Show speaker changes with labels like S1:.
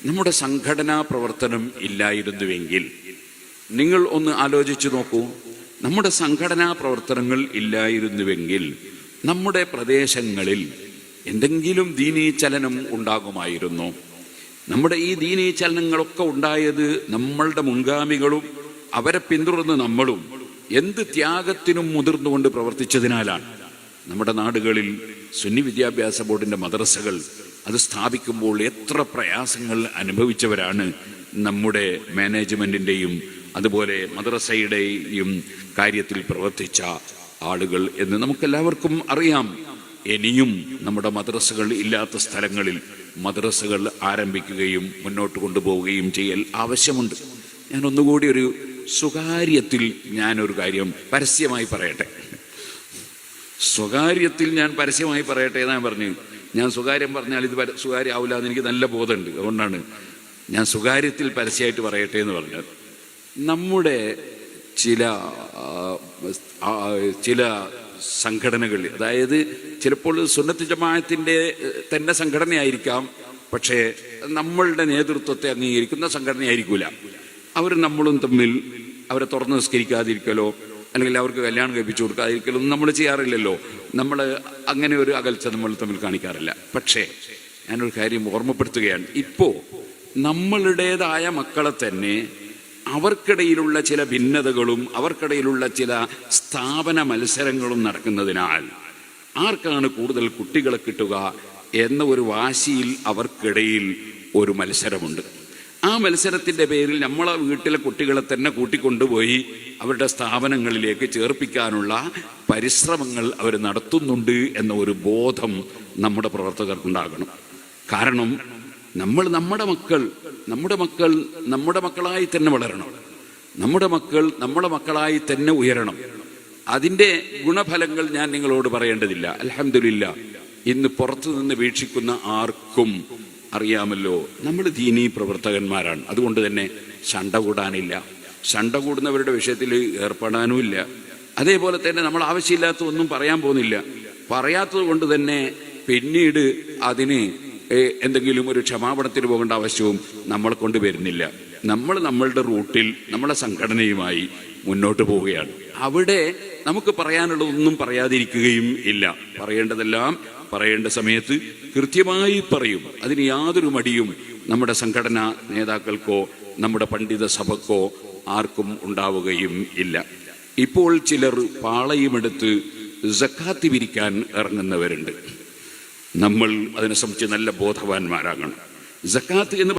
S1: നമ്മുടെ സംഘടനാ പ്രവർത്തനം ഇല്ലായിരുന്നുവെങ്കിൽ, നിങ്ങൾ ഒന്ന് ആലോചിച്ചു നോക്കൂ, നമ്മുടെ സംഘടനാ പ്രവർത്തനങ്ങൾ ഇല്ലായിരുന്നുവെങ്കിൽ നമ്മുടെ പ്രദേശങ്ങളിൽ എന്തെങ്കിലും ദീനീ ചലനം ഉണ്ടാകുമായിരുന്നു. നമ്മുടെ ഈ ദീനീ ചലനങ്ങളൊക്കെ ഉണ്ടായത് നമ്മളുടെ മുൻഗാമികളും അവരെ പിന്തുടർന്ന് നമ്മളും എന്ത് ത്യാഗത്തിനും മുതിർന്നുകൊണ്ട് പ്രവർത്തിച്ചതിനാലാണ്. നമ്മുടെ നാടുകളിൽ സുന്നി വിദ്യാഭ്യാസ ബോർഡിൻ്റെ മദ്രസകൾ അത് സ്ഥാപിക്കുമ്പോൾ എത്ര പ്രയാസങ്ങൾ അനുഭവിച്ചവരാണ് നമ്മുടെ മാനേജ്മെൻറ്റിൻ്റെയും അതുപോലെ മദ്രസയുടെയും കാര്യത്തിൽ പ്രവർത്തിച്ച ആളുകൾ എന്ന് നമുക്കെല്ലാവർക്കും അറിയാം. ഇനിയും നമ്മുടെ മദ്രസകൾ ഇല്ലാത്ത സ്ഥലങ്ങളിൽ മദ്രസകൾ ആരംഭിക്കുകയും മുന്നോട്ട് കൊണ്ടുപോവുകയും ചെയ്യൽ ആവശ്യമുണ്ട്. ഞാൻ ഒന്നുകൂടി ഒരു സ്വകാര്യത്തിൽ ഞാനൊരു കാര്യം പരസ്യമായി പറയട്ടെ. സ്വകാര്യത്തിൽ ഞാൻ പരസ്യമായി പറയട്ടെ എന്നാണ് പറഞ്ഞു. ഞാൻ സ്വകാര്യം പറഞ്ഞാൽ ഇത് സ്വകാര്യം ആവില്ല എന്ന് എനിക്ക് നല്ല ബോധമുണ്ട്. അതുകൊണ്ടാണ് ഞാൻ സ്വകാര്യത്തിൽ പരസ്യമായിട്ട് പറയട്ടെ എന്ന് പറഞ്ഞത്. നമ്മുടെ ചില സംഘടനകൾ, അതായത് ചിലപ്പോൾ സുന്നത്ത് ജമാഅത്തിൻ്റെ തന്നെ സംഘടനയായിരിക്കാം, പക്ഷേ നമ്മളുടെ നേതൃത്വത്തെ അംഗീകരിക്കുന്ന സംഘടനയായിരിക്കില്ല. അവർ നമ്മളും തമ്മിൽ അവരെ തുറന്ന് നിസ്കരിക്കാതിരിക്കലോ അല്ലെങ്കിൽ അവർക്ക് കല്യാണം കഴിപ്പിച്ചു കൊടുക്കാതിരിക്കലോ ഒന്നും നമ്മൾ ചെയ്യാറില്ലല്ലോ. നമ്മൾ അങ്ങനെ ഒരു അകൽച്ച നമ്മൾ തമ്മിൽ കാണിക്കാറില്ല. പക്ഷേ ഞാനൊരു കാര്യം ഓർമ്മപ്പെടുത്തുകയാണ്. ഇപ്പോൾ നമ്മളുടേതായ മക്കളെ തന്നെ അവർക്കിടയിലുള്ള ചില ഭിന്നതകളും അവർക്കിടയിലുള്ള ചില സ്ഥാപന മത്സരങ്ങളും നടക്കുന്നതിനാൽ ആർക്കാണ് കൂടുതൽ കുട്ടികളെ കിട്ടുക എന്ന ഒരു വാശിയിൽ അവർക്കിടയിൽ ഒരു മത്സരമുണ്ട്. ആ മത്സരത്തിൻ്റെ പേരിൽ നമ്മളെ വീട്ടിലെ കുട്ടികളെ തന്നെ കൂട്ടിക്കൊണ്ടുപോയി അവരുടെ സ്ഥാപനങ്ങളിലേക്ക് ചേർപ്പിക്കാനുള്ള പരിശ്രമങ്ങൾ അവർ നടത്തുന്നുണ്ട് എന്ന ഒരു ബോധം നമ്മുടെ പ്രവർത്തകർക്കുണ്ടാകണം. കാരണം നമ്മുടെ മക്കളായി തന്നെ വളരണം, നമ്മുടെ മക്കളായി തന്നെ ഉയരണം. അതിൻ്റെ ഗുണഫലങ്ങൾ ഞാൻ നിങ്ങളോട് പറയേണ്ടതില്ല. അൽഹംദുലില്ലാഹ്, ഇന്ന് പുറത്തു നിന്ന് വീക്ഷിക്കുന്ന ആർക്കും അറിയാമല്ലോ നമ്മൾ ദീനീ പ്രവർത്തകന്മാരാണ്. അതുകൊണ്ട് തന്നെ ശണ്ട കൂടാനില്ല, ശണ്ട കൂടുന്നവരുടെ വിഷയത്തിൽ ഏർപ്പെടാനുമില്ല. അതേപോലെ തന്നെ നമ്മൾ ആവശ്യമില്ലാത്ത ഒന്നും പറയാൻ പോകുന്നില്ല. പറയാത്തത് കൊണ്ട് തന്നെ പിന്നീട് അതിന് എന്തെങ്കിലും ഒരു ക്ഷമാപണത്തിന് പോകേണ്ട ആവശ്യവും നമ്മളെ കൊണ്ട് വരുന്നില്ല. നമ്മളുടെ റൂട്ടിൽ നമ്മളെ സംഘടനയുമായി മുന്നോട്ട് പോവുകയാണ്. അവിടെ നമുക്ക് പറയാനുള്ളതൊന്നും പറയാതിരിക്കുകയും ഇല്ല. പറയേണ്ടതെല്ലാം പറയേണ്ട സമയത്ത് കൃത്യമായി പറയും. അതിന് യാതൊരു മടിയും നമ്മുടെ സംഘടനാ നേതാക്കൾക്കോ നമ്മുടെ പണ്ഡിത സഭക്കോ ആർക്കും ഉണ്ടാവുകയും ഇല്ല. ഇപ്പോൾ ചിലർ പാളയുമെടുത്ത് സക്കാത്ത് പിരിക്കാൻ ഇറങ്ങുന്നവരുണ്ട്. നമ്മൾ അതിനെ സംബന്ധിച്ച് നല്ല ബോധവാന്മാരാകണം. സക്കാത്ത് എന്ന്